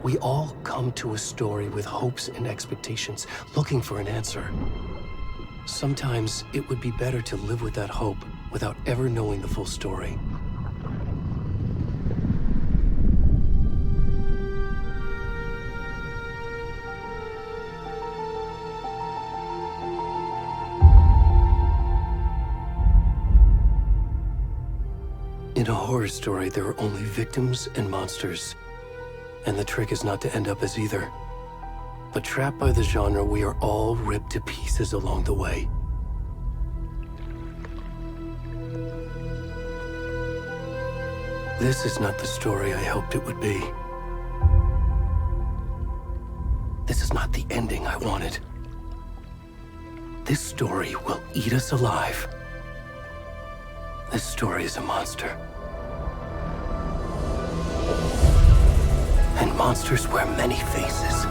We all come to a story with hopes and expectations, looking for an answer. Sometimes it would be better to live with that hope without ever knowing the full story. In a horror story, there are only victims and monsters. And the trick is not to end up as either. But trapped by the genre, we are all ripped to pieces along the way. This is not the story I hoped it would be. This is not the ending I wanted. This story will eat us alive. This story is a monster. And monsters wear many faces.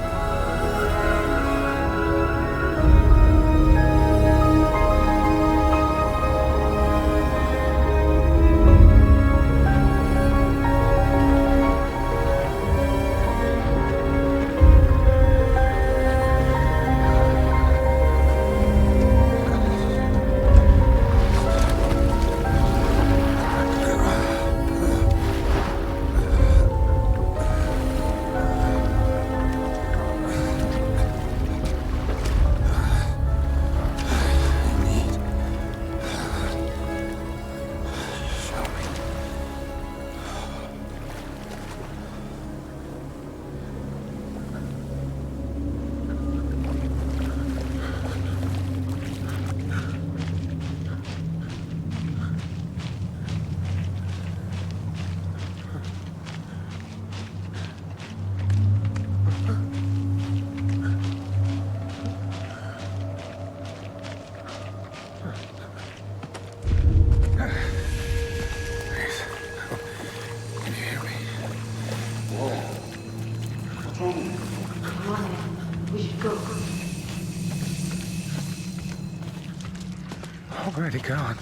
Already gone.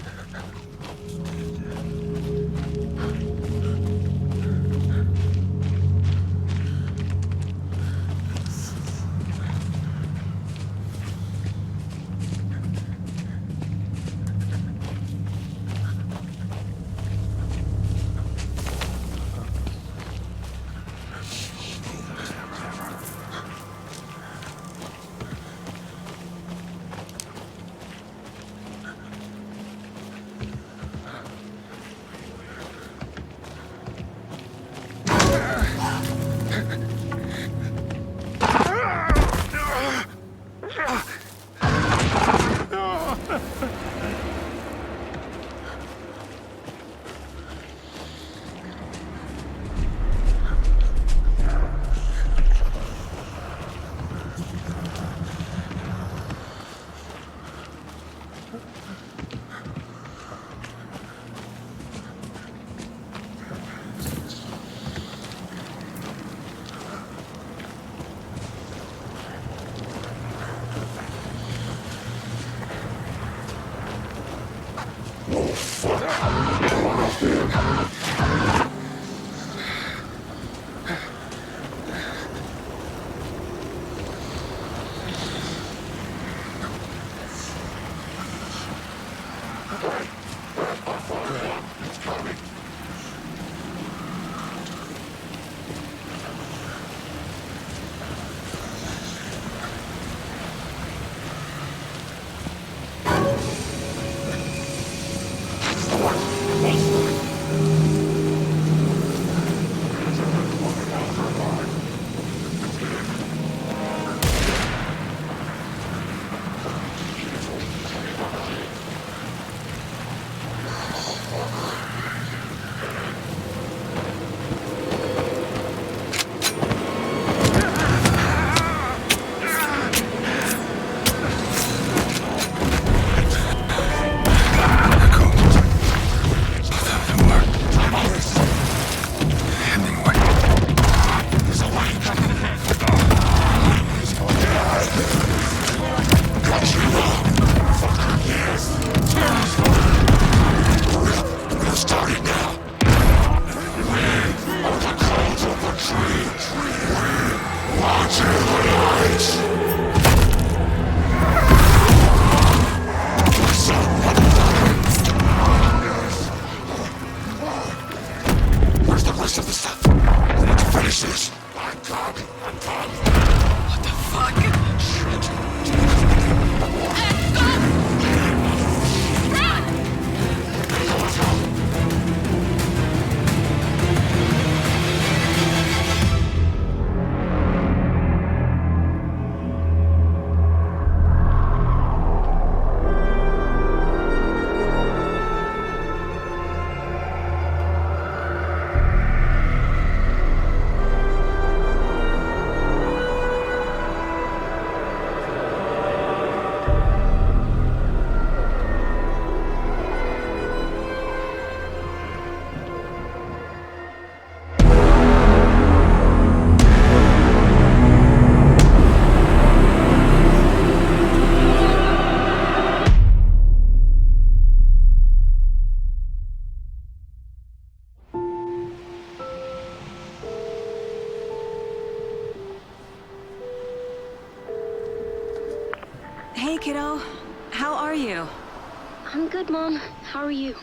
I'm good, Mom. How are you?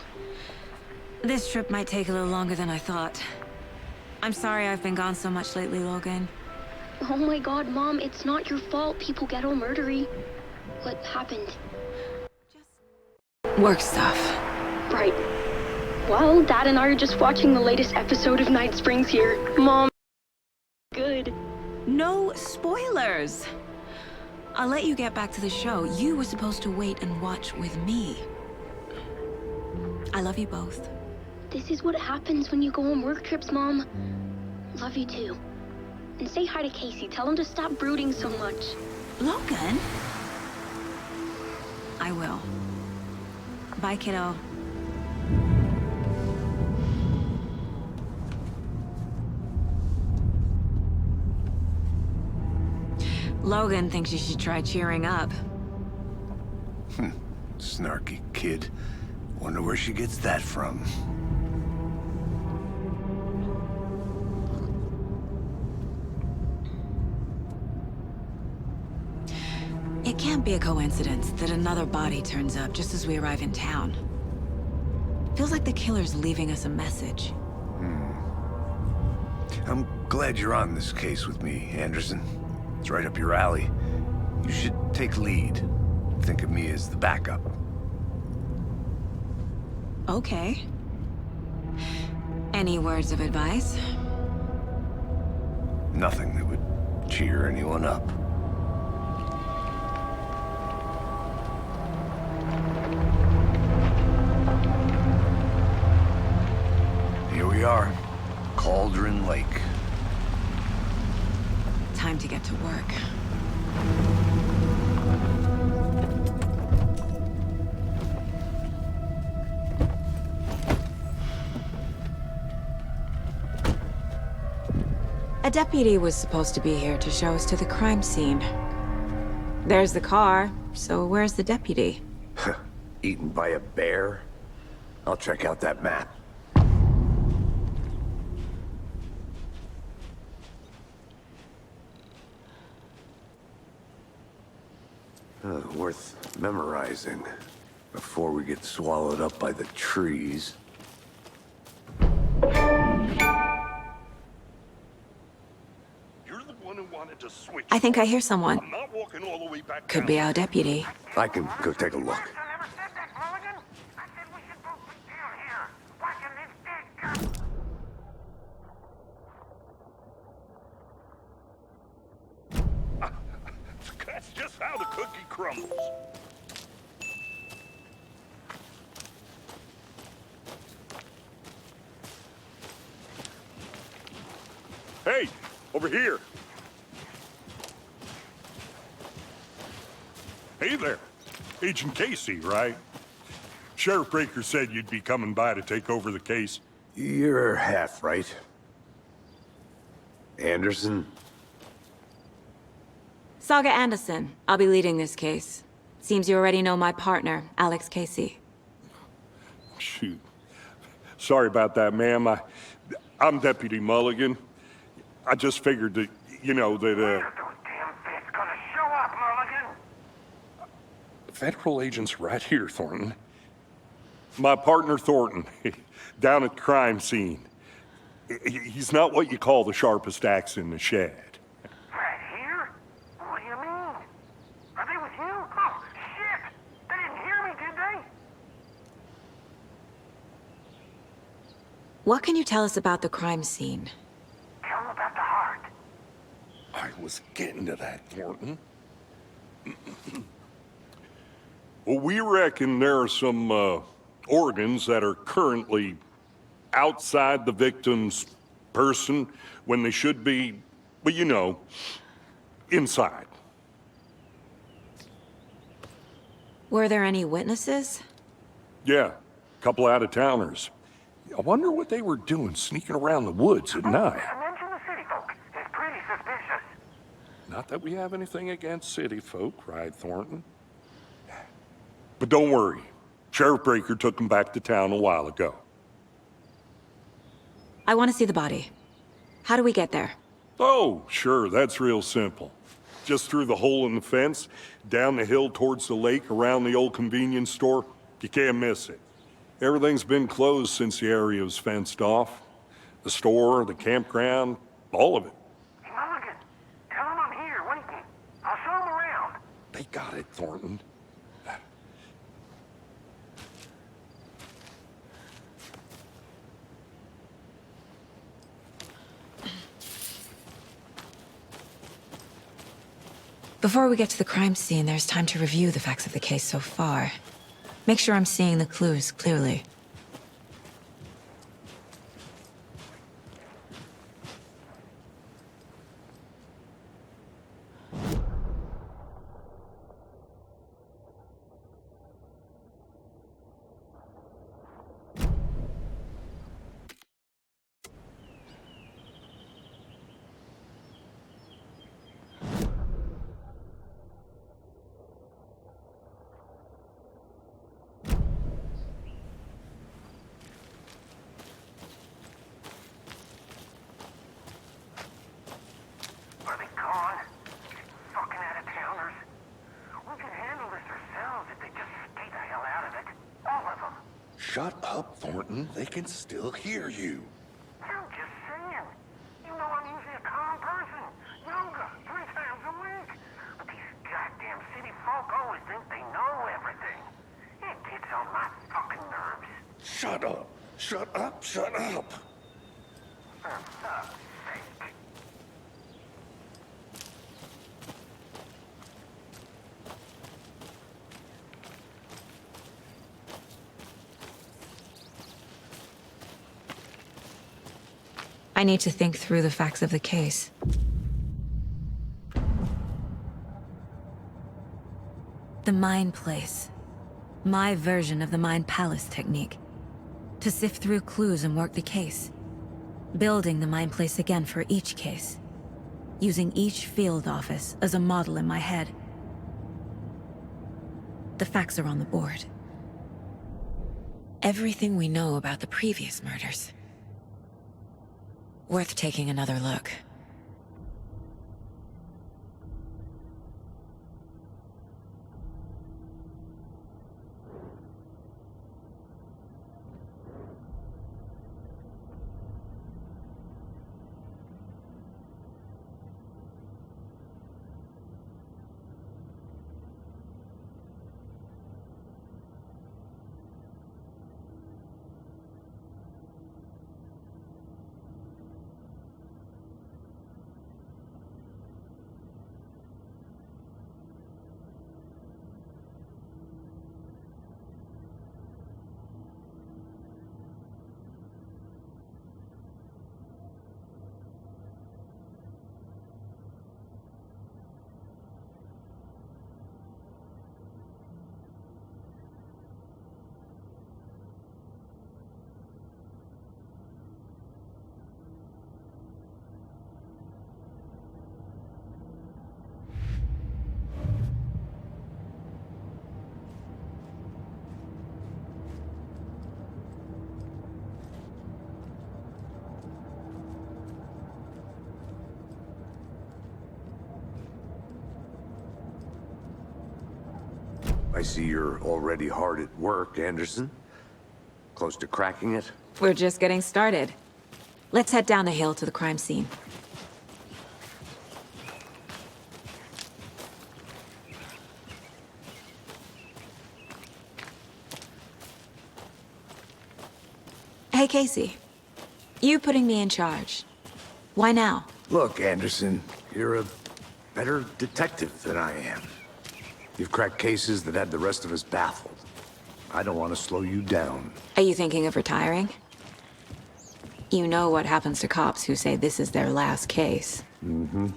This trip might take a little longer than I thought. I'm sorry I've been gone so much lately, Logan. Oh my god, Mom, it's not your fault people get all murdery. What happened? Work stuff. Right. Well, Dad and I are just watching the latest episode of Night Springs here. Mom, good. No spoilers! I'll let you get back to the show. You were supposed to wait and watch with me. I love you both. This is what happens when you go on work trips, Mom. Love you too. And say hi to Casey. Tell him to stop brooding so much. Logan? I will. Bye, kiddo. Logan thinks you should try cheering up. Snarky kid. Wonder where she gets that from. It can't be a coincidence that another body turns up just as we arrive in town. Feels like the killer's leaving us a message. I'm glad you're on this case with me, Anderson. It's right up your alley. You should take lead. Think of me as the backup. Okay. Any words of advice? Nothing that would cheer anyone up. Here we are, Cauldron Lake. Time to get to work. A deputy was supposed to be here to show us to the crime scene. There's the car, so where's the deputy? Eaten by a bear? I'll check out that map. Worth memorizing before we get swallowed up by the trees. You're the one who wanted to switch. I think I hear someone. I'm not walking all the way back Could down. be our deputy. I can go take a look. I never said that, Mulligan. I said we should both be down here, watching this dead guy. That's just how the cookie crumbles. Hey, over here. Hey there. Agent Casey, right? Sheriff Breaker said you'd be coming by to take over the case. You're half right. Anderson? Saga Anderson. I'll be leading this case. Seems you already know my partner, Alex Casey. Shoot. Sorry about that, ma'am. I'm Deputy Mulligan. I just figured that, you know, that, Those damn fists gonna show up, Mulligan. federal agent's right here, Thornton. My partner, Thornton, down at the crime scene. He's not what you call the sharpest axe in the shed. Right here? What do you mean? Are they with you? Oh, shit! They didn't hear me, did they? What can you tell us about the crime scene? Tell them about the heart. I was getting to that, Thornton. Well, we reckon there are some organs that are currently outside the victim's person when they should be, well, you know, inside. Were there any witnesses? Yeah, a couple out-of-towners. I wonder what they were doing sneaking around the woods at night. Mention the city folk. It's pretty suspicious. Not that we have anything against city folk, cried Thornton. But don't worry. Sheriff Breaker took them back to town a while ago. I want to see the body. How do we get there? Oh, sure, that's real simple. Just through the hole in the fence, down the hill towards the lake, around the old convenience store. You can't miss it. Everything's been closed since the area was fenced off. The store, the campground, all of it. Hey, Mulligan, tell him I'm here waiting. I'll show him around. They got it, Thornton. Before we get to the crime scene, there's time to review the facts of the case so far. Make sure I'm seeing the clues clearly. Are they gone? Fucking out-of-towners. We can handle this ourselves if they just stay the hell out of it. All of them. Shut up, Thornton. They can still hear you. I'm just saying. You know I'm usually a calm person. Yoga 3 times a week. But these goddamn city folk always think they know everything. It gets on my fucking nerves. Shut up. Shut up. Shut up. For fuck's sake. I need to think through the facts of the case. The Mind Place. My version of the Mind Palace technique. To sift through clues and work the case. Building the Mind Place again for each case. Using each field office as a model in my head. The facts are on the board. Everything we know about the previous murders. Worth taking another look. I see you're already hard at work, Anderson. Close to cracking it? We're just getting started. Let's head down the hill to the crime scene. Hey, Casey. You putting me in charge. Why now? Look, Anderson, you're a better detective than I am. You've cracked cases that had the rest of us baffled. I don't want to slow you down. Are you thinking of retiring? You know what happens to cops who say this is their last case. Mm-hmm.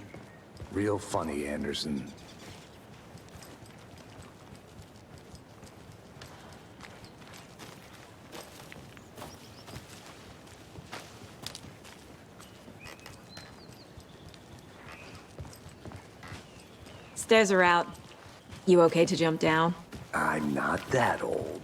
Real funny, Anderson. Stairs are out. You okay to jump down? I'm not that old.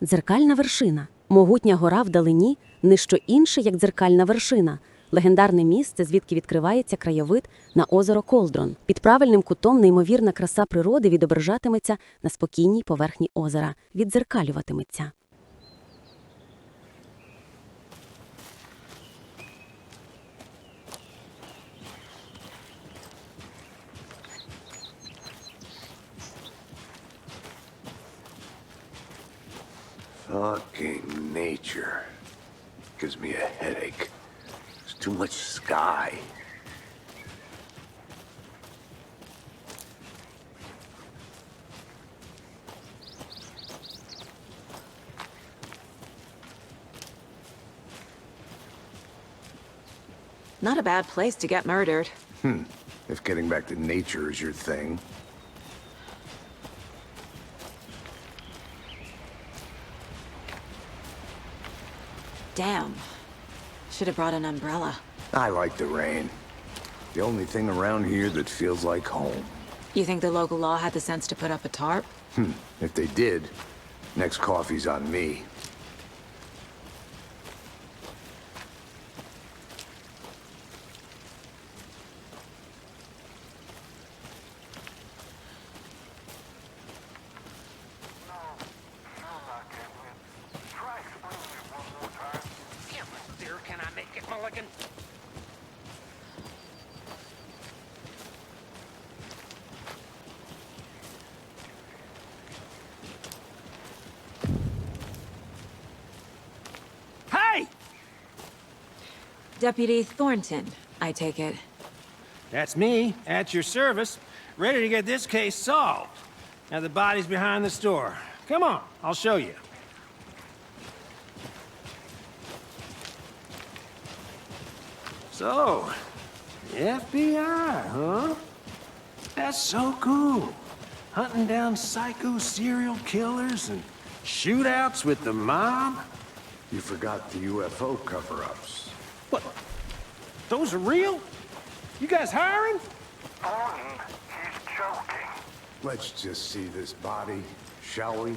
Дзеркальна вершина. Могутня гора вдалині – нищо інше, як дзеркальна вершина. Легендарне місце, звідки відкривається краєвид на озеро Колдрон. Під правильним кутом неймовірна краса природи відображатиметься на спокійній поверхні озера, віддзеркалюватиметься. Fucking nature. Gives me a headache. There's too much sky. Not a bad place to get murdered. If getting back to nature is your thing. Damn. Should have brought an umbrella. I like the rain. The only thing around here that feels like home. You think the local law had the sense to put up a tarp? If they did, next coffee's on me. Try explaining it one more time. Dear, can I make it, Mulligan? Hey! Deputy Thornton, I take it. That's me, at your service, ready to get this case solved. Now the body's behind the store. Come on, I'll show you. So, the FBI, huh? That's so cool. Hunting down psycho serial killers and shootouts with the mob. You forgot the UFO cover-ups. What? Those are real? You guys hiring? Thornton, he's joking. Let's just see this body, shall we?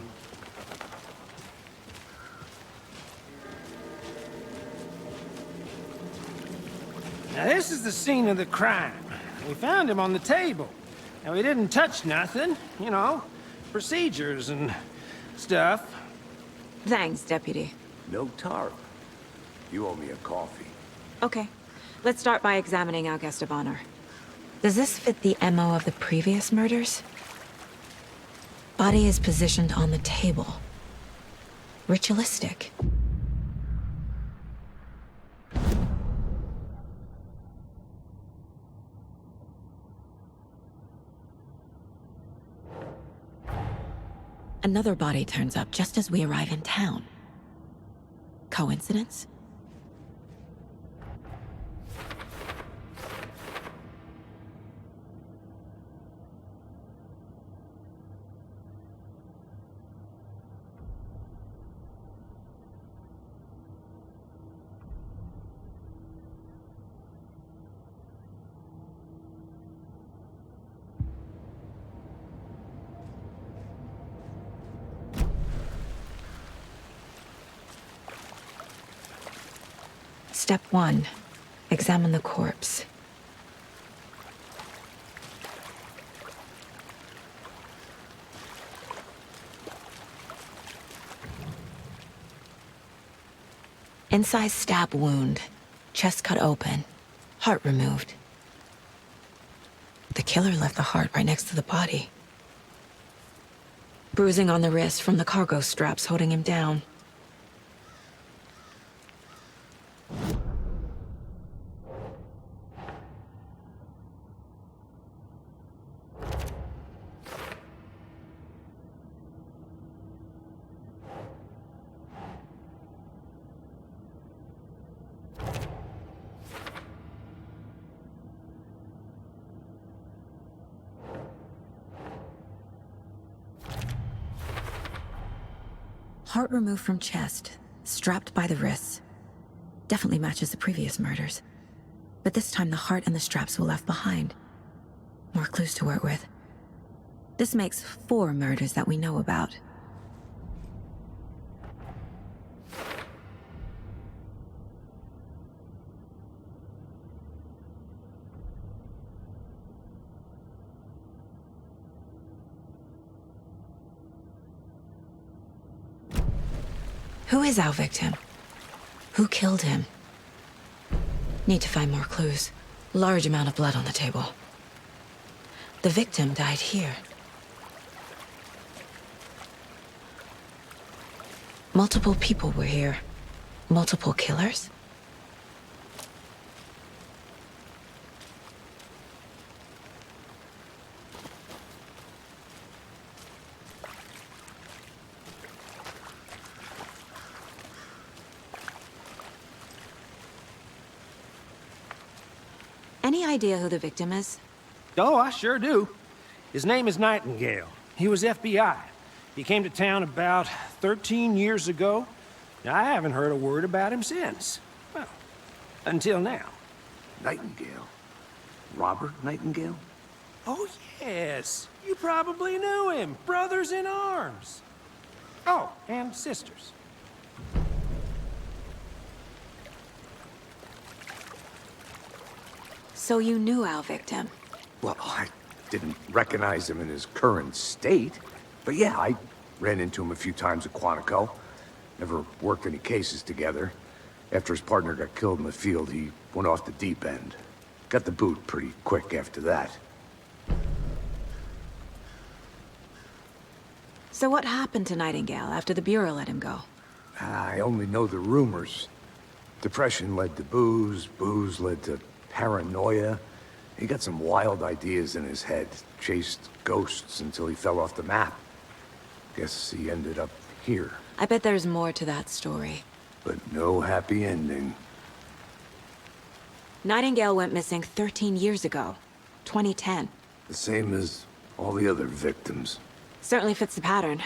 Now this is the scene of the crime. We found him on the table. Now we didn't touch nothing, you know, procedures and stuff. Thanks, Deputy. No tarp. You owe me a coffee. Okay, let's start by examining our guest of honor. Does this fit the MO of the previous murders? Body is positioned on the table. Ritualistic. Another body turns up just as we arrive in town. Coincidence? Step 1. Examine the corpse. Incised stab wound. Chest cut open. Heart removed. The killer left the heart right next to the body. Bruising on the wrist from the cargo straps holding him down. Heart removed from chest, strapped by the wrists. Definitely matches the previous murders. But this time the heart and the straps were left behind. More clues to work with. This makes 4 murders that we know about. Who is our victim? Who killed him? Need to find more clues. Large amount of blood on the table. The victim died here. Multiple people were here. Multiple killers? Any idea who the victim is? Oh, I sure do. His name is Nightingale. He was FBI. He came to town about 13 years ago. Now, I haven't heard a word about him since. Well, until now. Nightingale? Robert Nightingale? Oh, yes. You probably knew him. Brothers in arms. Oh, and sisters. So you knew our victim? Well, I didn't recognize him in his current state. But yeah, I ran into him a few times at Quantico. Never worked any cases together. After his partner got killed in the field, he went off the deep end. Got the boot pretty quick after that. So what happened to Nightingale after the Bureau let him go? I only know the rumors. Depression led to booze, booze led to paranoia. He got some wild ideas in his head, chased ghosts until he fell off the map. Guess he ended up here. I bet there's more to that story. But no happy ending. Nightingale went missing 13 years ago, 2010. The same as all the other victims. Certainly fits the pattern.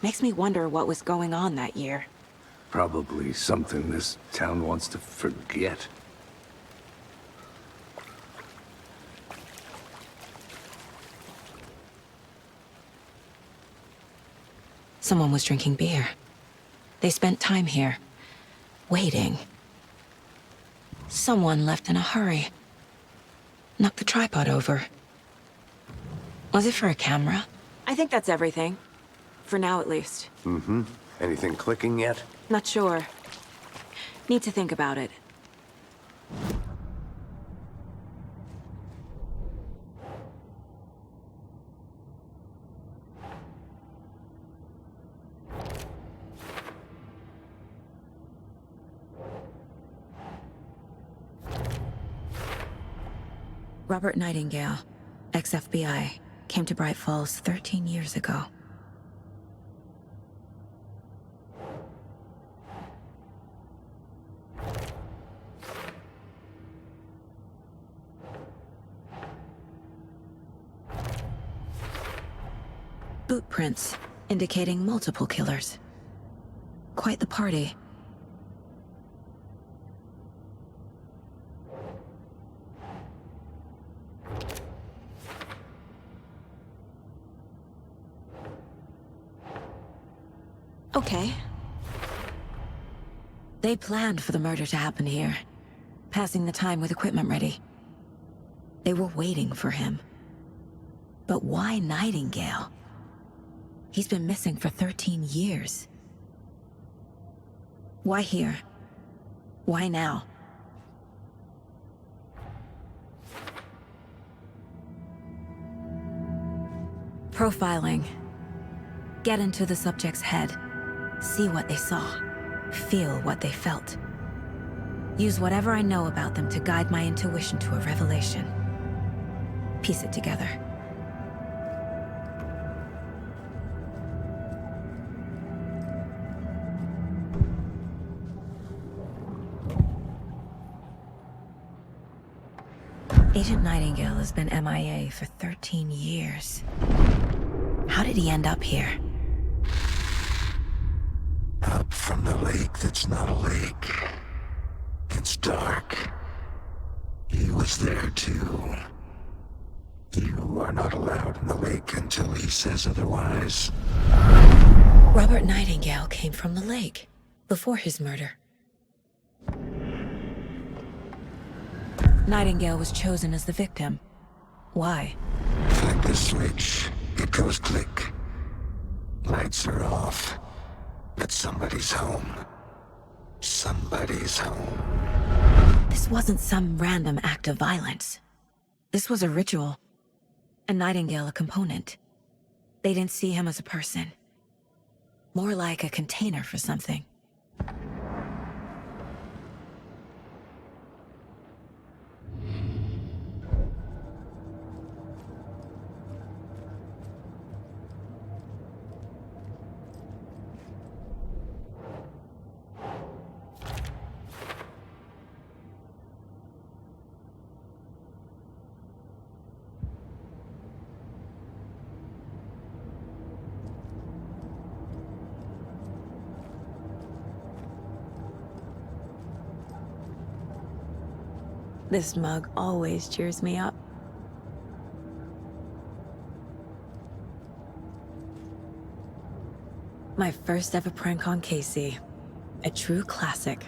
Makes me wonder what was going on that year. Probably something this town wants to forget. Someone was drinking beer. They spent time here, waiting. Someone left in a hurry. Knocked the tripod over. Was it for a camera? I think that's everything. For now, at least. Mm-hmm. Anything clicking yet? Not sure. Need to think about it. Robert Nightingale, ex-FBI, came to Bright Falls 13 years ago. Boot prints indicating multiple killers. Quite the party. Okay. They planned for the murder to happen here, passing the time with equipment ready. They were waiting for him. But why Nightingale? He's been missing for 13 years. Why here? Why now? Profiling. Get into the subject's head. See what they saw. Feel what they felt. Use whatever I know about them to guide my intuition to a revelation. Piece it together. Agent Nightingale has been MIA for 13 years. How did he end up here? Up from the lake that's not a lake. It's dark. He was there too. You are not allowed in the lake until he says otherwise. Robert Nightingale came from the lake, before his murder. Nightingale was chosen as the victim. Why? Flick the switch. It goes click. Lights are off. But somebody's home. Somebody's home. This wasn't some random act of violence. This was a ritual. A Nightingale a component. They didn't see him as a person. More like a container for something. This mug always cheers me up. My first ever prank on Casey. A true classic.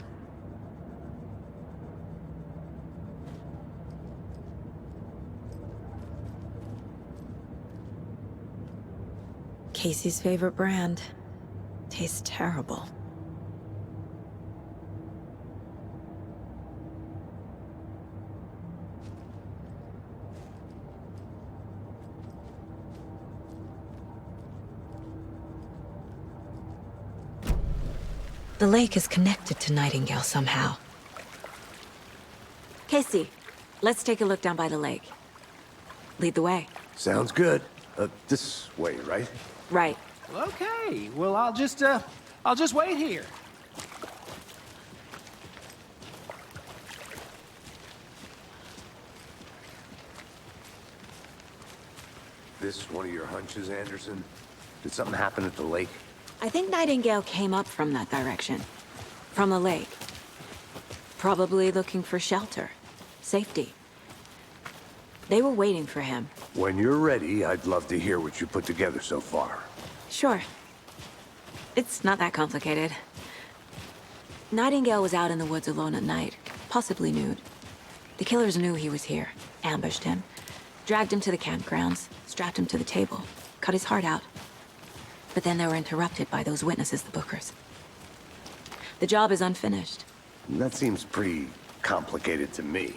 Casey's favorite brand. Tastes terrible. The lake is connected to Nightingale somehow. Casey, let's take a look down by the lake. Lead the way. Sounds good. This way, right? Right. Okay, well, I'll just wait here. This one of your hunches, Anderson? Did something happen at the lake? I think Nightingale came up from that direction. From the lake. Probably looking for shelter. Safety. They were waiting for him. When you're ready, I'd love to hear what you put together so far. Sure. It's not that complicated. Nightingale was out in the woods alone at night, possibly nude. The killers knew he was here, ambushed him, dragged him to the campgrounds, strapped him to the table, cut his heart out. But then they were interrupted by those witnesses, the Bookers. The job is unfinished. That seems pretty complicated to me.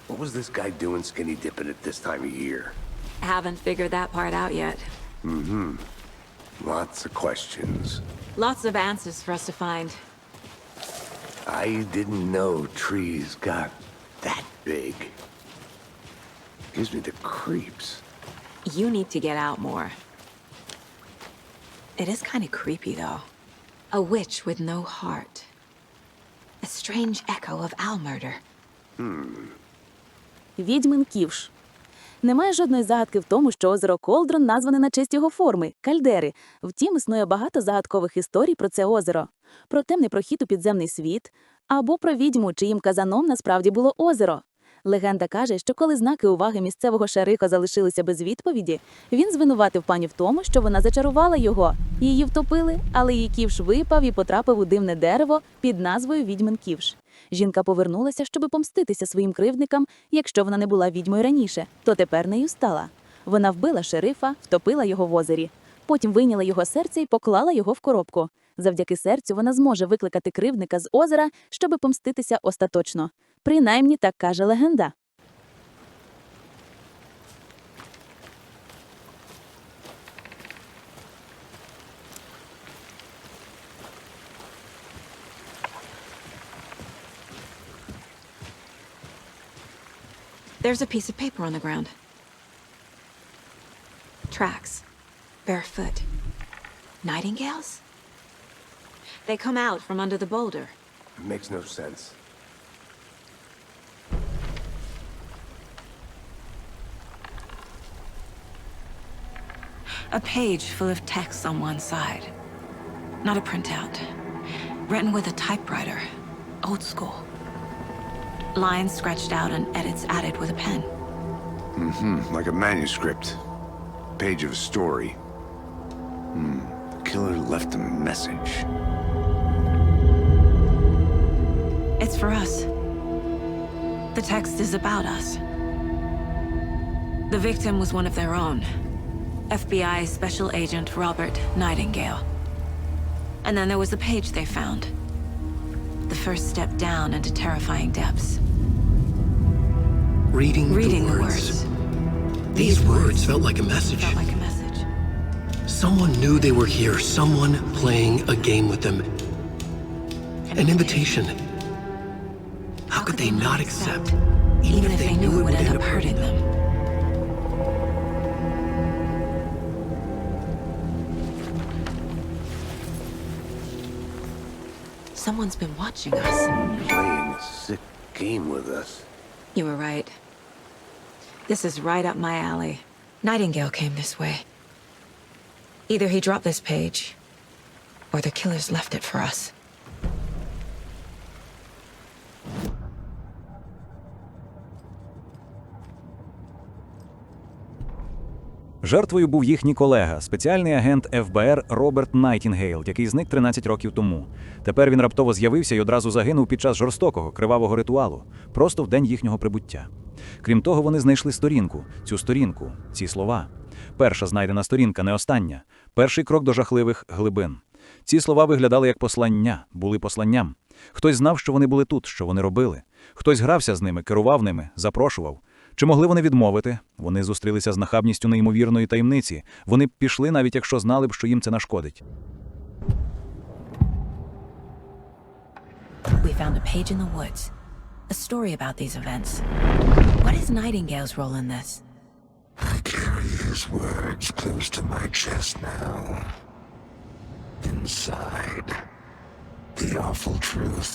What was this guy doing skinny dipping at this time of year? Haven't figured that part out yet. Mm-hmm. Lots of questions. Lots of answers for us to find. I didn't know trees got that big. Gives me the creeps. You need to get out more. It is kind of creepy, though. A witch with no heart. A strange echo of owl murder. Відьмин ківш. Немає жодної загадки в тому, що озеро Колдрон назване на честь його форми – кальдери. Втім, існує багато загадкових історій про це озеро. Про темний прохід у підземний світ, або про відьму, чиїм казаном насправді було озеро. Легенда каже, що коли знаки уваги місцевого шерифа залишилися без відповіді, він звинуватив пані в тому, що вона зачарувала його. Її втопили, але її ківш випав і потрапив у дивне дерево під назвою Відьмин ківш. Жінка повернулася, щоб помститися своїм кривдникам. Якщо вона не була відьмою раніше, то тепер нею стала. Вона вбила шерифа, втопила його в озері. Потім вийняла його серце і поклала його в коробку. Завдяки серцю вона зможе викликати кривдника з озера, щоб помститися остаточно. Принаймні, так каже легенда. There's a piece of paper on the ground. Tracks. Barefoot. Nightingales? They come out from under the boulder. It makes no sense. A page full of text on one side. Not a printout. Written with a typewriter. Old school. Lines scratched out and edits added with a pen. Mm-hmm, like a manuscript. Page of a story. The killer left a message. It's for us. The text is about us. The victim was one of their own. FBI Special Agent Robert Nightingale. And then there was the page they found. The first step down into terrifying depths. Reading The the words. words. These words felt like a message. Felt like a message. Someone knew they were here, someone playing a game with them. An invitation. How could they not accept, even if they knew it would end up hurting them? Someone's been watching us. Playing a sick game with us. You were right. This is right up my alley. Nightingale came this way. Either he dropped this page, or the killers left it for us. Жертвою був їхній колега, спеціальний агент ФБР Роберт Найтінгейл, який зник 13 років тому. Тепер він раптово з'явився і одразу загинув під час жорстокого, кривавого ритуалу, просто в день їхнього прибуття. Крім того, вони знайшли сторінку, ці слова. Перша знайдена сторінка, не остання. Перший крок до жахливих глибин. Ці слова виглядали як послання, були посланням. Хтось знав, що вони були тут, що вони робили. Хтось грався з ними, керував ними, запрошував. Чи могли вони відмовити? Вони зустрілися з нахабністю неймовірної таємниці. Вони б пішли, навіть якщо знали б, що їм це нашкодить. We found a page in the woods. A story about these events. What is Nightingale's role in this? I carry his words close to my chest now. Inside, the awful truth.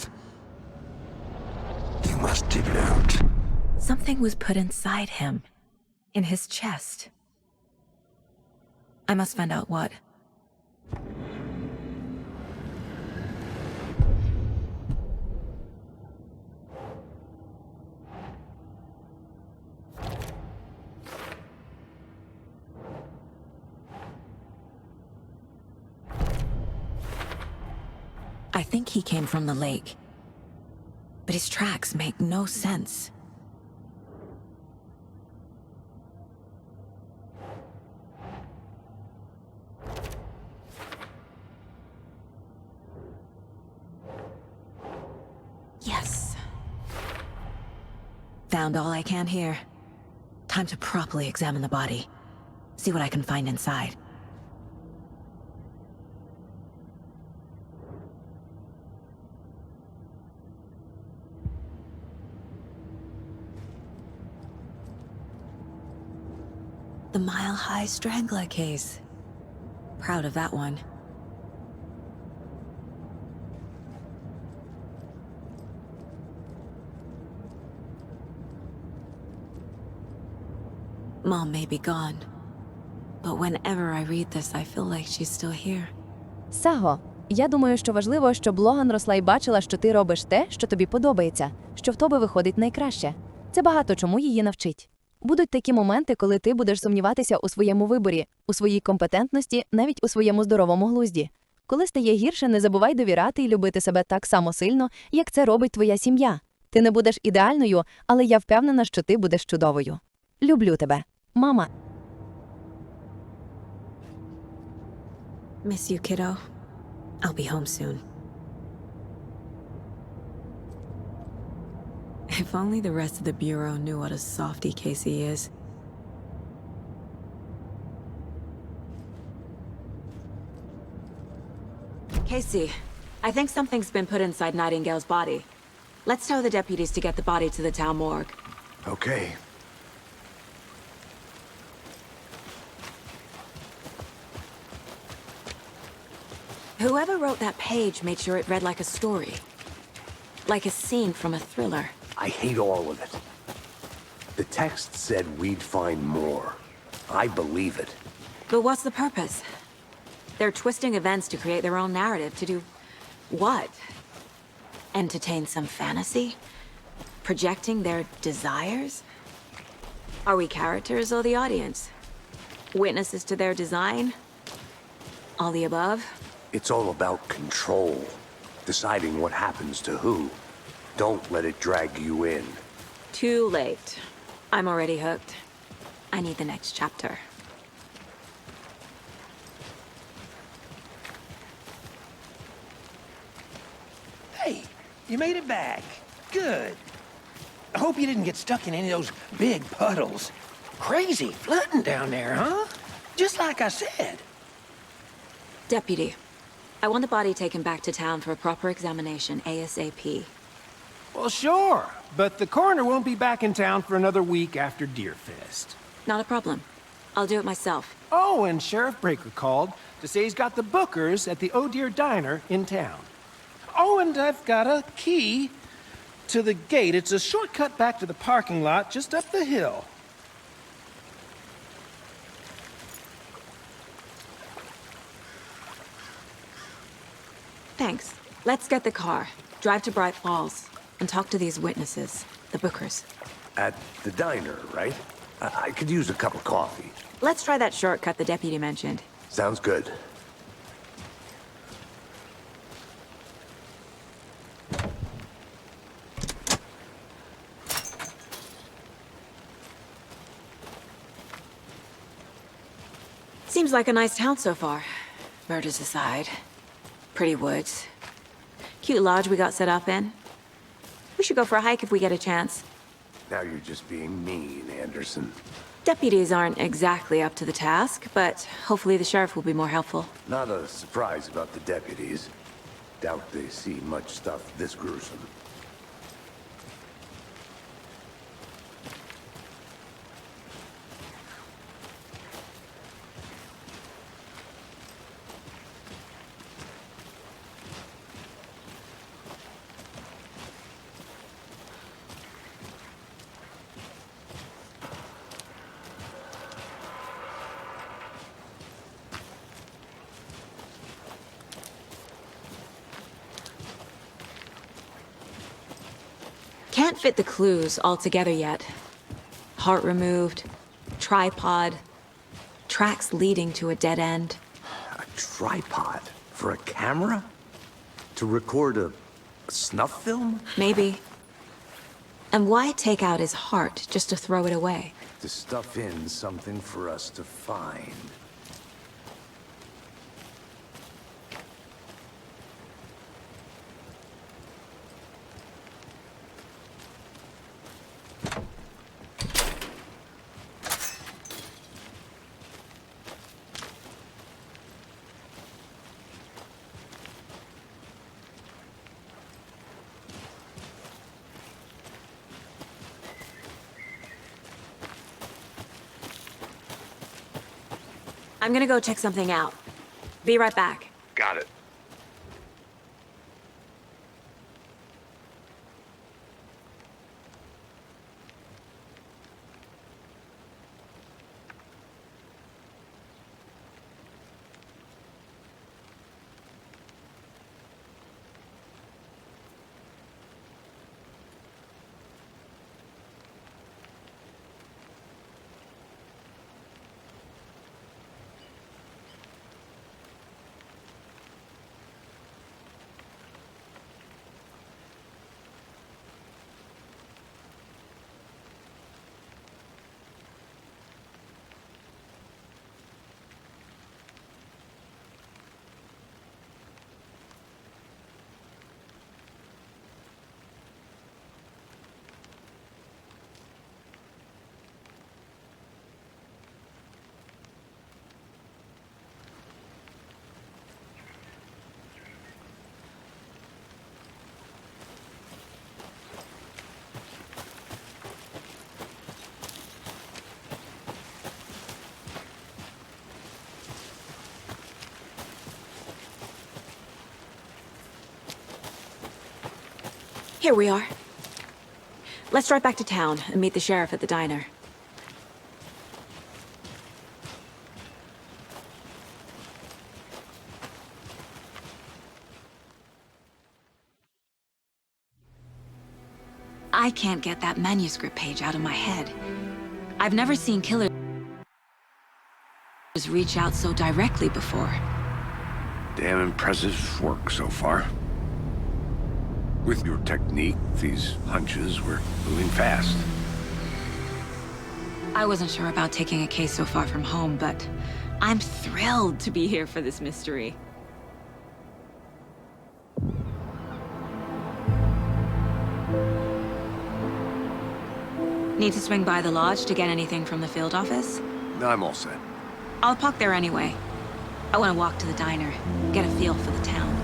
You must dig it out. Something was put inside him. In his chest. I must find out what. I think he came from the lake. But his tracks make no sense. Yes. Found all I can here. Time to properly examine the body. See what I can find inside. The mile-high strangler case. Proud of that one. Mom may be gone, but whenever I read this, I feel like she's still here. Саго, я думаю, що важливо, щоб Логан росла і бачила, що ти робиш те, що тобі подобається, що в тобі виходить найкраще. Це багато чому її навчить. Будуть такі моменти, коли ти будеш сумніватися у своєму виборі, у своїй компетентності, навіть у своєму здоровому глузді. Коли стає гірше, не забувай довіряти і любити себе так само сильно, як це робить твоя сім'я. Ти не будеш ідеальною, але я впевнена, що ти будеш чудовою. Люблю тебе. Мама. Miss you, kiddo. I'll be home soon. If only the rest of the Bureau knew what a softy Casey is. Casey, I think something's been put inside Nightingale's body. Let's tell the deputies to get the body to the town morgue. Okay. Whoever wrote that page made sure it read like a story. Like a scene from a thriller. I hate all of it. The text said we'd find more. I believe it. But what's the purpose? They're twisting events to create their own narrative to do what? Entertain some fantasy? Projecting their desires? Are we characters or the audience? Witnesses to their design? All the above? It's all about control. Deciding what happens to who. Don't let it drag you in. Too late. I'm already hooked. I need the next chapter. Hey, you made it back. Good. I hope you didn't get stuck in any of those big puddles. Crazy flooding down there, huh? Just like I said. Deputy, I want the body taken back to town for a proper examination, ASAP. Well, sure, but the coroner won't be back in town for another week after Deerfest. Not a problem. I'll do it myself. Oh, and Sheriff Breaker called to say he's got the Bookers at the Oh Dear Diner in town. Oh, and I've got a key to the gate. It's a shortcut back to the parking lot just up the hill. Thanks. Let's get the car, drive to Bright Falls, and talk to these witnesses, the Bookers. At the diner, right? I could use a cup of coffee. Let's try that shortcut the deputy mentioned. Sounds good. Seems like a nice town so far. Murders aside. Pretty woods. Cute lodge we got set up in. We should go for a hike if we get a chance. Now you're just being mean, Anderson. Deputies aren't exactly up to the task, but hopefully the sheriff will be more helpful. Not a surprise about the deputies. Doubt they see much stuff this gruesome. Can't fit the clues all together yet. Heart removed, tripod, tracks leading to a dead end. A tripod? For a camera? To record a snuff film? Maybe. And why take out his heart just to throw it away? To stuff in something for us to find. I'm gonna go check something out. Be right back. Got it. Here we are. Let's drive back to town and meet the sheriff at the diner. I can't get that manuscript page out of my head. I've never seen killers reach out so directly before. Damn impressive work so far. With your technique, these hunches were moving fast. I wasn't sure about taking a case so far from home, but I'm thrilled to be here for this mystery. Need to swing by the lodge to get anything from the field office? I'm all set. I'll park there anyway. I want to walk to the diner, get a feel for the town.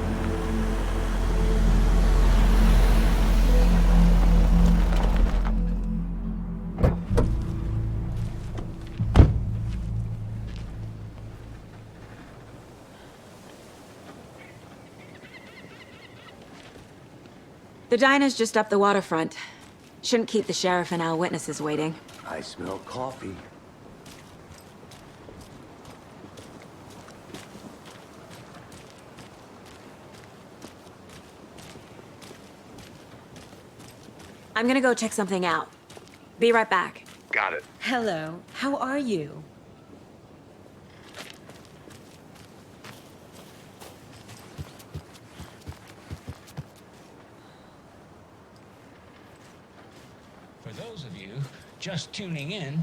The diner's just up the waterfront. Shouldn't keep the sheriff and our witnesses waiting. I smell coffee. I'm gonna go check something out. Be right back. Got it. Hello, how are you? For those of you just tuning in,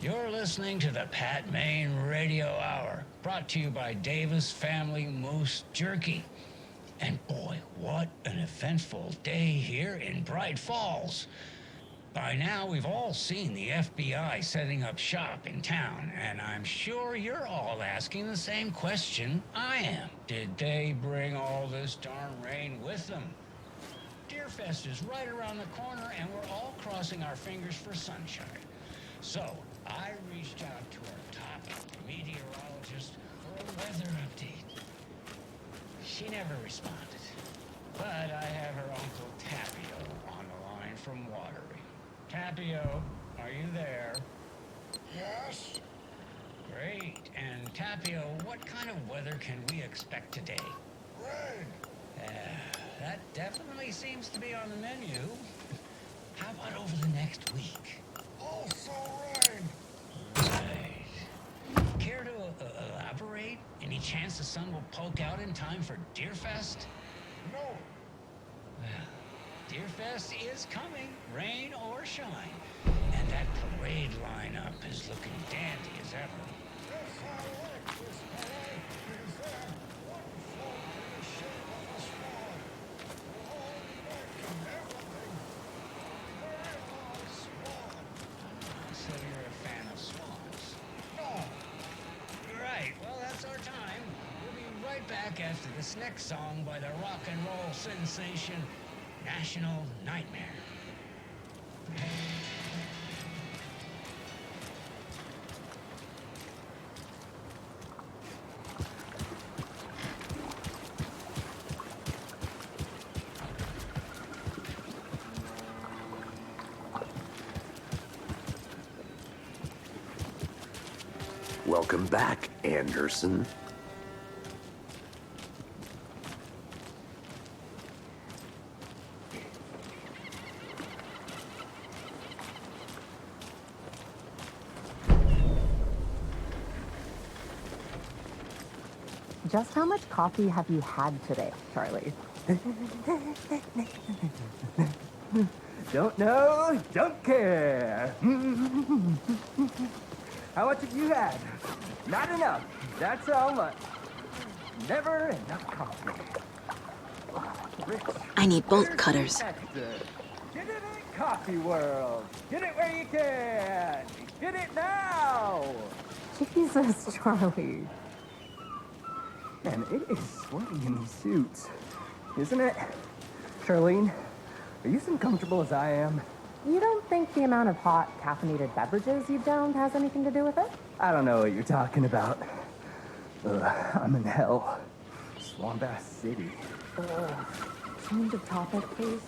you're listening to the Pat Maine Radio Hour, brought to you by Davis Family Moose Jerky. And boy, what an eventful day here in Bright Falls. By now, we've all seen the FBI setting up shop in town, and I'm sure you're all asking the same question I am. Did they bring all this darn rain with them? Deerfest is right around the corner, and we're all crossing our fingers for sunshine. So, I reached out to our top meteorologist for a weather update. She never responded, but I have her Uncle Tapio on the line from Watery. Tapio, are you there? Yes? Great. And Tapio, what kind of weather can we expect today? Rain. That definitely seems to be on the menu. How about over the next week? Also rain. Right. Care to elaborate? Any chance the sun will poke out in time for Deerfest? No. Well, Deerfest is coming, rain or shine. And that parade lineup is looking dandy as ever. Yes, I like this parade because they're wonderful in the shape of a swan. The whole neck and everything. Very long swan. So you're a fan of swans? No. Right, well, that's our time. We'll be right back after this next song by the rock and roll sensation, National Nightmare. Welcome back, Anderson. Just how much coffee have you had today, Charlie? Don't know, don't care. How much have you had? Not enough. That's how much. Never enough coffee. I need bolt cutters. Get it in Coffee World. Get it where you can. Get it now. Jesus, Charlie. Man, it is sweaty in these suits, isn't it? Charlene, are you as uncomfortable as I am? You don't think the amount of hot, caffeinated beverages you've downed has anything to do with it? I don't know what you're talking about. I'm in hell. Swamp Ass City. Change of topic, please.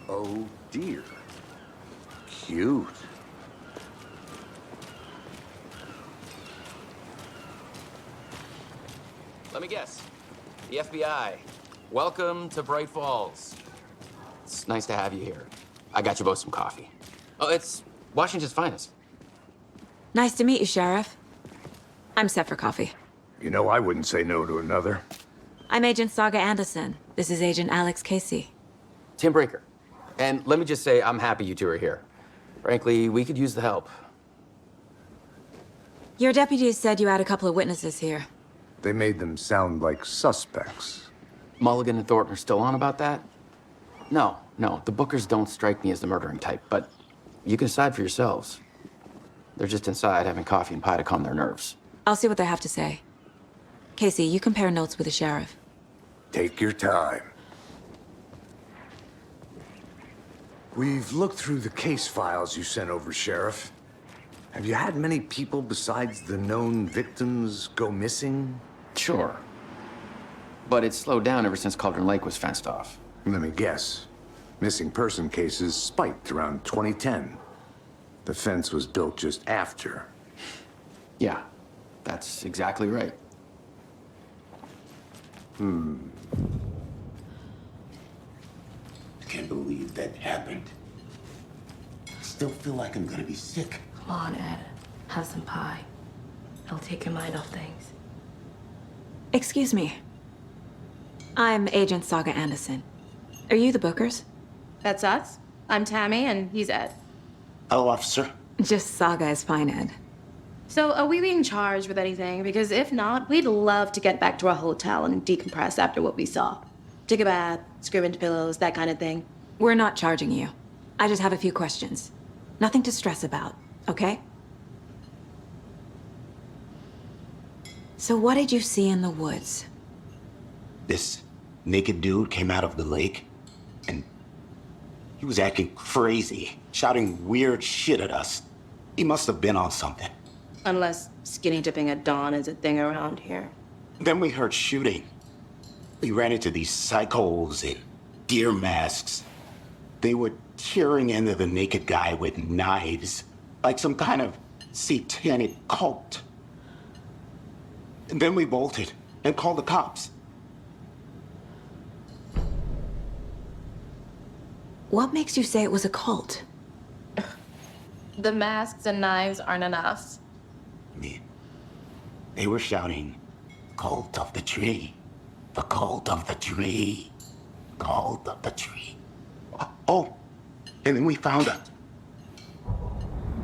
Oh dear. Cute. Let me guess. The FBI. Welcome to Bright Falls. It's nice to have you here. I got you both some coffee. Oh, it's Washington's finest. Nice to meet you, Sheriff. I'm set for coffee. You know, I wouldn't say no to another. I'm Agent Saga Anderson. This is Agent Alex Casey. Tim Breaker. And let me just say, I'm happy you two are here. Frankly, we could use the help. Your deputies said you had a couple of witnesses here. They made them sound like suspects. Mulligan and Thornton are still on about that? No, the Bookers don't strike me as the murdering type, but you can decide for yourselves. They're just inside having coffee and pie to calm their nerves. I'll see what they have to say. Casey, you compare notes with the sheriff. Take your time. We've looked through the case files you sent over, Sheriff. Have you had many people besides the known victims go missing? Sure. But it's slowed down ever since Cauldron Lake was fenced off. Let me guess. Missing person cases spiked around 2010. The fence was built just after. Yeah, that's exactly right. I can't believe that happened. I still feel like I'm gonna be sick. Come on, Ed. Have some pie. It'll take your mind off things. Excuse me. I'm Agent Saga Anderson. Are you the Bookers? That's us. I'm Tammy, and he's Ed. Hello, officer. Just Saga is fine, Ed. So, are we being charged with anything? Because if not, we'd love to get back to our hotel and decompress after what we saw. Take a bath, scream into pillows, that kind of thing. We're not charging you. I just have a few questions. Nothing to stress about, okay? So what did you see in the woods? This naked dude came out of the lake, and he was acting crazy, shouting weird shit at us. He must have been on something. Unless skinny dipping at dawn is a thing around here. Then we heard shooting. We ran into these psychos in deer masks. They were tearing into the naked guy with knives, like some kind of satanic cult. And then we bolted and called the cops. What makes you say it was a cult? The masks and knives aren't enough. They were shouting, "Cult of the tree, the cult of the tree, cult of the tree." Oh, and then we found out.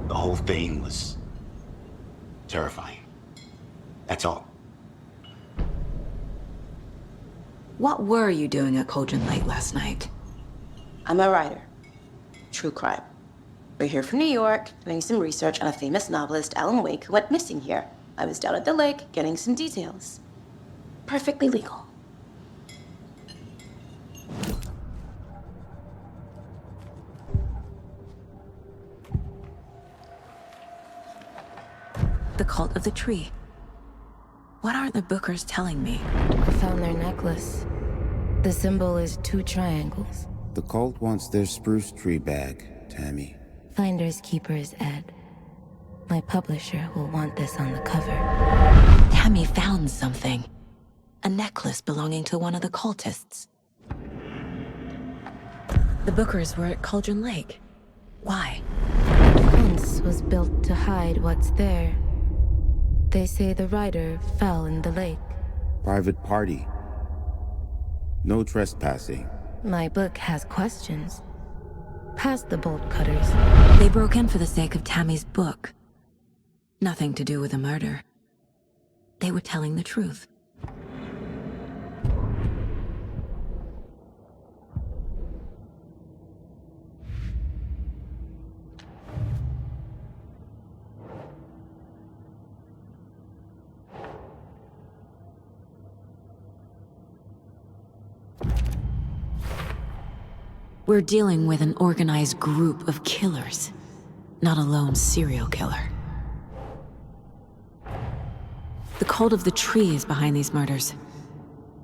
The whole thing was terrifying. That's all. What were you doing at Cauldron Lake last night? I'm a writer. True crime. We're here from New York, doing some research on a famous novelist, Alan Wake, who went missing here. I was down at the lake, getting some details. Perfectly legal. The cult of the tree. What aren't the Bookers telling me? I found their necklace. The symbol is 2 triangles. The cult wants their spruce tree back, Tammy. Finders keepers, Ed. My publisher will want this on the cover. Tammy found something. A necklace belonging to one of the cultists. The Bookers were at Cauldron Lake. Why? The fence was built to hide what's there. They say the writer fell in the lake. Private party. No trespassing. My book has questions. Past the bolt cutters. They broke in for the sake of Tammy's book. Nothing to do with the murder. They were telling the truth. We're dealing with an organized group of killers, not a lone serial killer. The cult of the tree is behind these murders.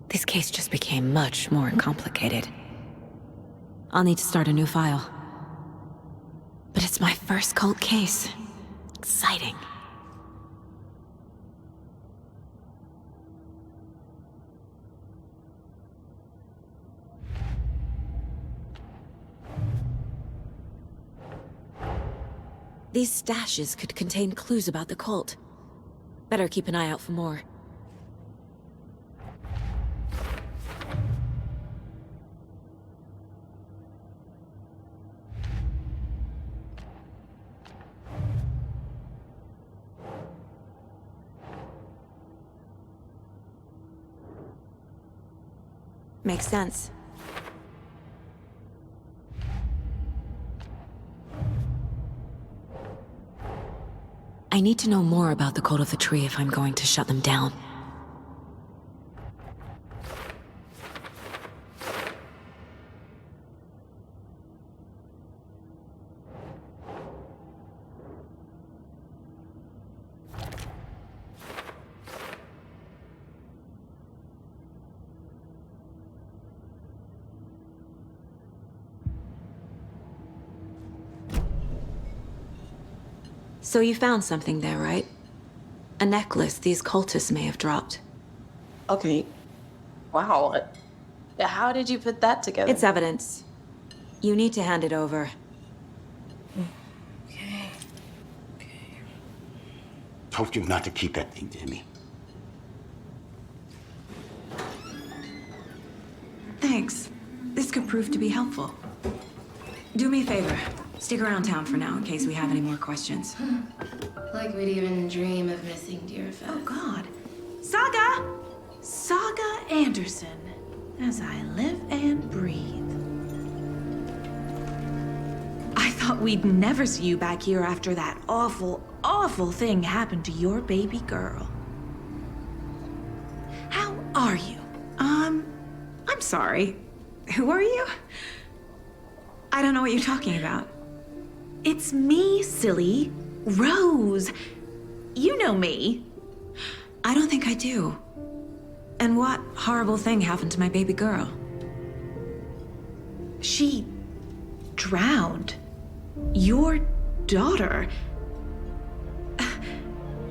This case just became much more complicated. I'll need to start a new file. But it's my first cult case. Exciting. These stashes could contain clues about the cult. Better keep an eye out for more. Makes sense. I need to know more about the cult of the tree if I'm going to shut them down. So you found something there, right? A necklace these cultists may have dropped. Okay. Wow. How did you put that together? It's evidence. You need to hand it over. Okay. Told you not to keep that thing, Timmy. Thanks. This could prove to be helpful. Do me a favor. Stick around town for now in case we have any more questions. Like we'd even dream of missing Deerfest. Oh, God. Saga! Saga Anderson. As I live and breathe. I thought we'd never see you back here after that awful, awful thing happened to your baby girl. How are you? I'm sorry. Who are you? I don't know what you're talking about. It's me, silly. Rose. You know me. I don't think I do. And what horrible thing happened to my baby girl? She drowned. Your daughter.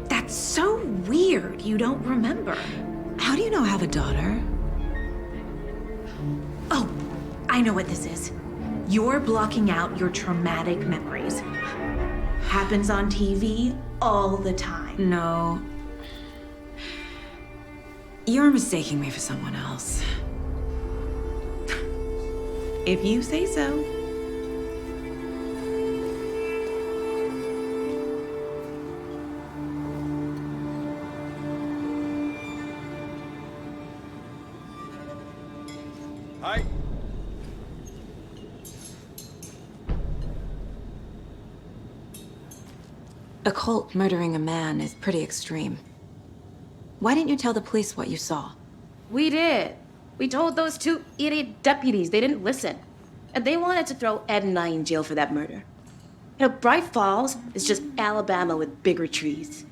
That's so weird you don't remember. How do you know I have a daughter? Oh, I know what this is. You're blocking out your traumatic memories. Happens on TV all the time. No. You're mistaking me for someone else. If you say so. Hi. A cult murdering a man is pretty extreme. Why didn't you tell the police what you saw? We did. We told those two idiot deputies. They didn't listen. And they wanted to throw Ed and I in jail for that murder. You know, Bright Falls is just Alabama with bigger trees.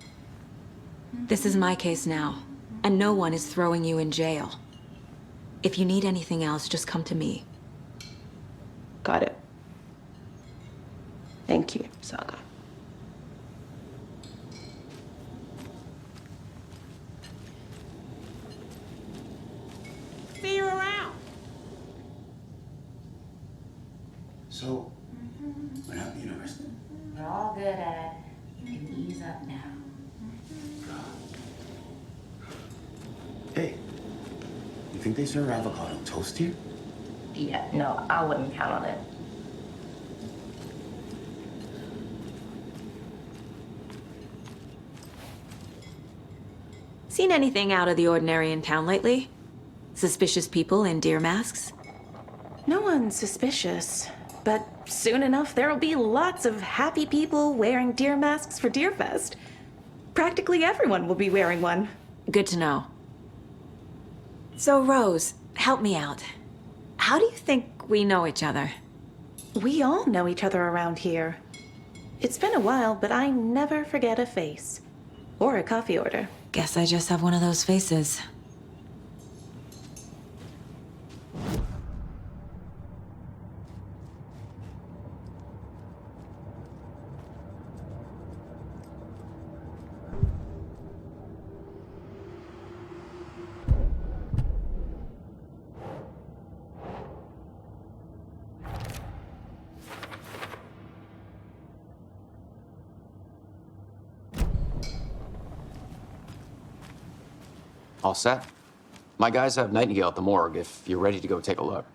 This is my case now, and no one is throwing you in jail. If you need anything else, just come to me. Got it. Thank you, Saga. See you around. So, what happened at the university? We're all good at it. You can ease up now. Hey, you think they serve avocado toast here? Yeah, no, I wouldn't count on it. Seen anything out of the ordinary in town lately? Suspicious people in deer masks? No one's suspicious, but soon enough there'll be lots of happy people wearing deer masks for Deerfest. Practically everyone will be wearing one. Good to know. So, Rose, help me out. How do you think we know each other? We all know each other around here. It's been a while, but I never forget a face. Or a coffee order. Guess I just have one of those faces. All set? My guys have Nightingale at the morgue if you're ready to go take a look.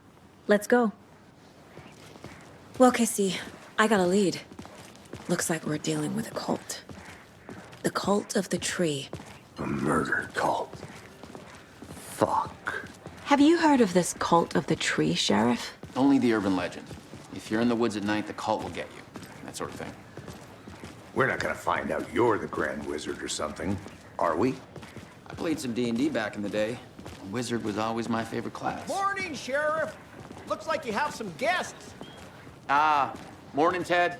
Let's go. Well, Casey, I got a lead. Looks like we're dealing with a cult. The cult of the tree. A murder cult. Fuck. Have you heard of this cult of the tree, Sheriff? Only the urban legend. If you're in the woods at night, the cult will get you. That sort of thing. We're not gonna find out you're the Grand Wizard or something, are we? I played some D&D back in the day. Wizard was always my favorite class. Morning, Sheriff. Looks like you have some guests. Ah, morning, Ted.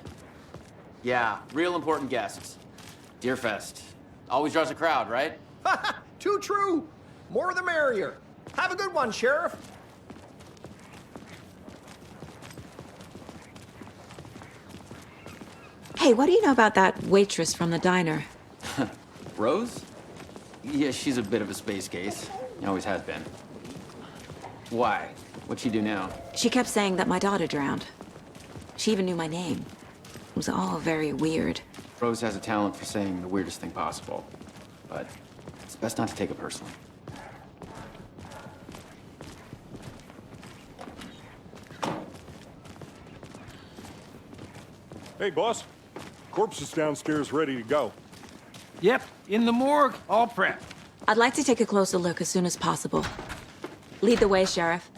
Yeah, real important guests. Deerfest. Always draws a crowd, right? Too true. More the merrier. Have a good one, Sheriff. Hey, what do you know about that waitress from the diner? Rose? Yeah, she's a bit of a space case. Always has been. Why? What'd she do now? She kept saying that my daughter drowned. She even knew my name. It was all very weird. Rose has a talent for saying the weirdest thing possible. But it's best not to take it personally. Hey, boss. Corpse is downstairs ready to go. Yep, in the morgue, all prepped. I'd like to take a closer look as soon as possible. Lead the way, Sheriff.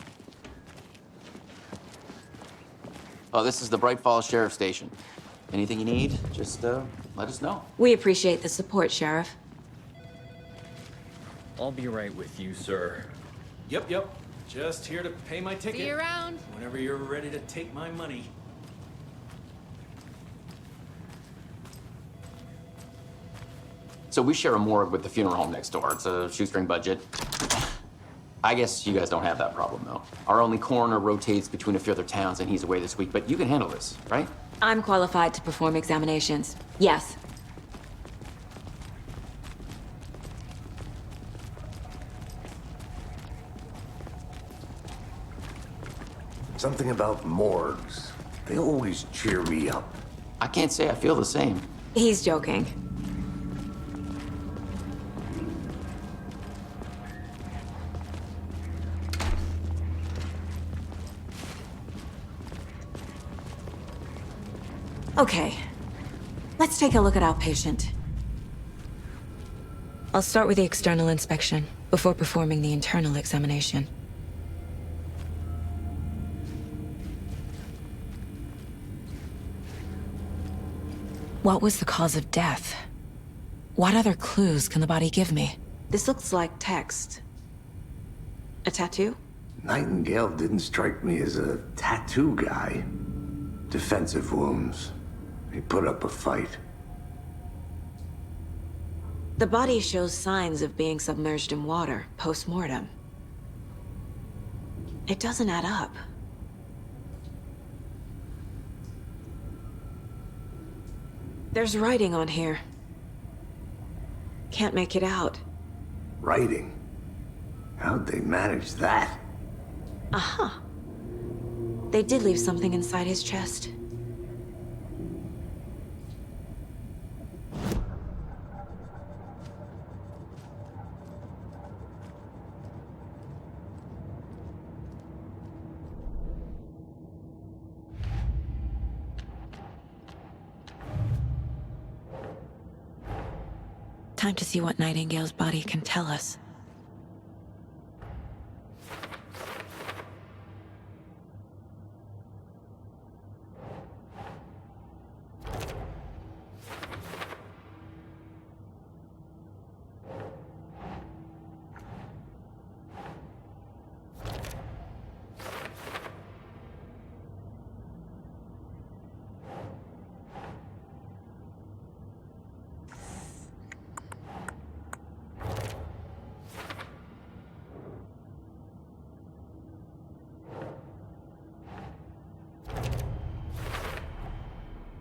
Oh, this is the Bright Falls Sheriff Station. Anything you need, just let us know. We appreciate the support, Sheriff. I'll be right with you, sir. Yep. Just here to pay my ticket. See you around. Whenever you're ready to take my money. So we share a morgue with the funeral home next door. It's a shoestring budget. I guess you guys don't have that problem, though. Our only coroner rotates between a few other towns, and he's away this week, but you can handle this, right? I'm qualified to perform examinations. Yes. Something about morgues. They always cheer me up. I can't say I feel the same. He's joking. Okay, let's take a look at our patient. I'll start with the external inspection before performing the internal examination. What was the cause of death? What other clues can the body give me? This looks like text. A tattoo? Nightingale didn't strike me as a tattoo guy. Defensive wounds. He put up a fight. The body shows signs of being submerged in water post-mortem. It doesn't add up. There's writing on here. Can't make it out. Writing? How'd they manage that? Uh-huh. They did leave something inside his chest. Time to see what Nightingale's body can tell us.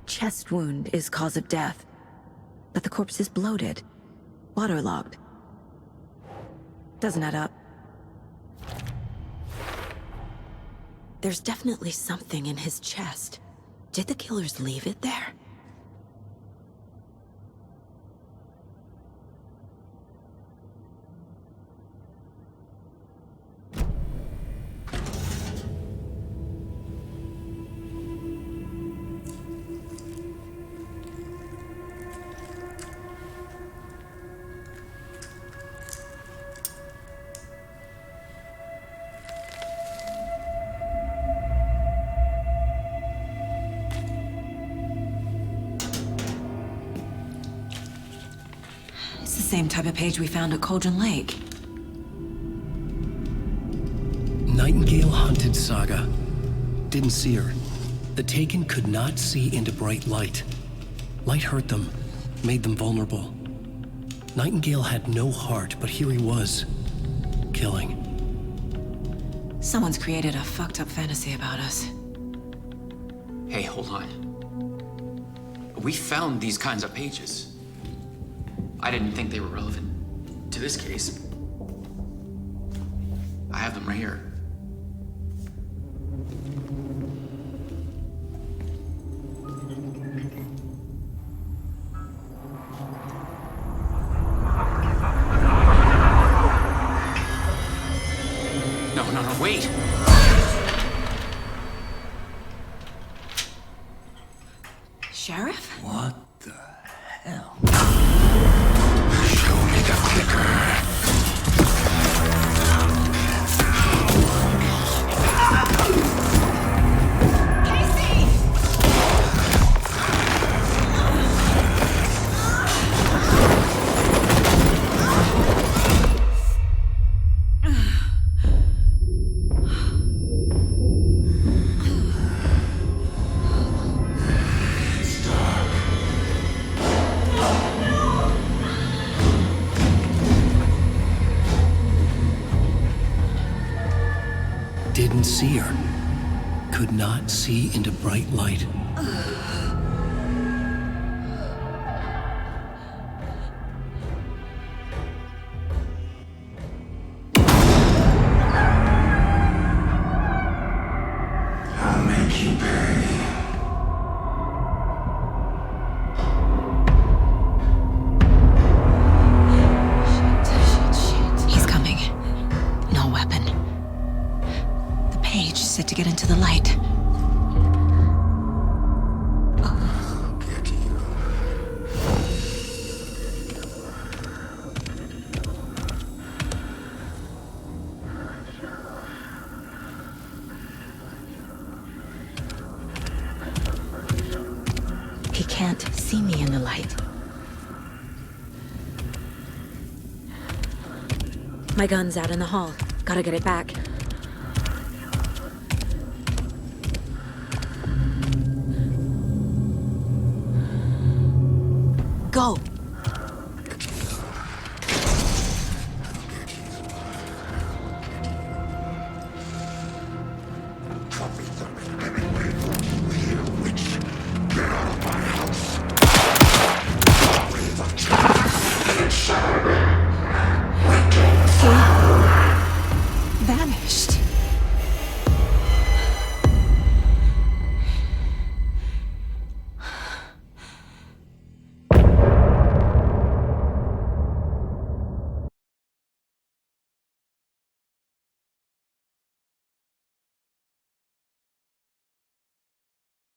Chest wound is cause of death, but the corpse is bloated, waterlogged. Doesn't add up. There's definitely something in his chest. Did the killers leave it there? It's the same type of page we found at Cauldron Lake. Nightingale hunted Saga. Didn't see her. The Taken could not see into bright light. Light hurt them, made them vulnerable. Nightingale had no heart, but here he was, killing. Someone's created a fucked up fantasy about us. Hey, hold on. We found these kinds of pages. I didn't think they were relevant to this case. I have them right here. No, wait! Sheriff? What the hell? Show me the clicker. Didn't see her. Could not see into bright light. I'll make you pay. He's coming. No weapon. The page set to get into the light. I'll get you. He can't see me in the light. My gun's out in the hall. Gotta get it back. Go! Get out of my house.